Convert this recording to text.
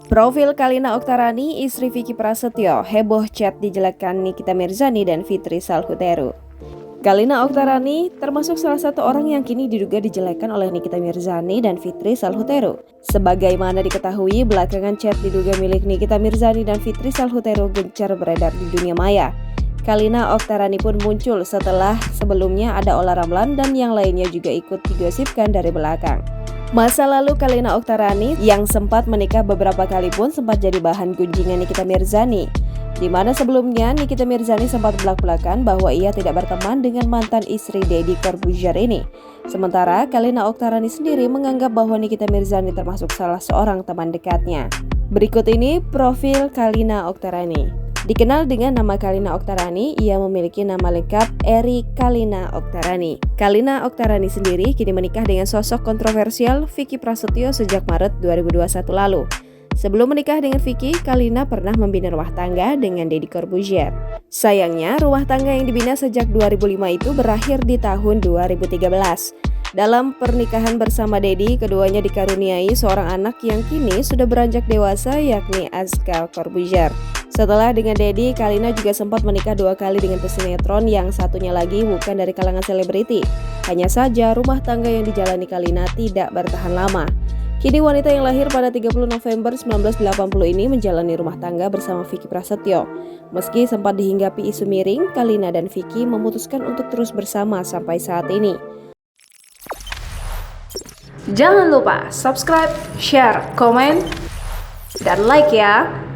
Profil Kalina Oktarani, istri Vicky Prasetyo, heboh chat dijelekkan Nikita Mirzani dan Fitri Salhuteru. Kalina Oktarani termasuk salah satu orang yang kini diduga dijelekkan oleh Nikita Mirzani dan Fitri Salhuteru. Sebagaimana diketahui, belakangan chat diduga milik Nikita Mirzani dan Fitri Salhuteru gencar beredar di dunia maya. Kalina Oktarani pun muncul setelah sebelumnya ada Ola Ramlan dan yang lainnya juga ikut digosipkan dari belakang. Masa lalu Kalina Oktarani yang sempat menikah beberapa kali pun sempat jadi bahan gunjingan Nikita Mirzani, di mana sebelumnya Nikita Mirzani sempat belak-belakan bahwa ia tidak berteman dengan mantan istri Deddy Corbuzier ini. Sementara Kalina Oktarani sendiri menganggap bahwa Nikita Mirzani termasuk salah seorang teman dekatnya. Berikut ini profil Kalina Oktarani. Dikenal dengan nama Kalina Oktarani, ia memiliki nama lengkap Eri Kalina Oktarani. Kalina Oktarani sendiri kini menikah dengan sosok kontroversial Vicky Prasetyo sejak Maret 2021 lalu. Sebelum menikah dengan Vicky, Kalina pernah membina rumah tangga dengan Deddy Corbuzier. Sayangnya, rumah tangga yang dibina sejak 2005 itu berakhir di tahun 2013. Dalam pernikahan bersama Deddy, keduanya dikaruniai seorang anak yang kini sudah beranjak dewasa, yakni Azkal Corbuzier. Setelah dengan Deddy, Kalina juga sempat menikah 2 kali dengan pesinetron yang satunya lagi bukan dari kalangan selebriti. Hanya saja rumah tangga yang dijalani Kalina tidak bertahan lama. Kini wanita yang lahir pada 30 November 1980 ini menjalani rumah tangga bersama Vicky Prasetyo. Meski sempat dihinggapi isu miring, Kalina dan Vicky memutuskan untuk terus bersama sampai saat ini. Jangan lupa subscribe, share, komen, dan like ya!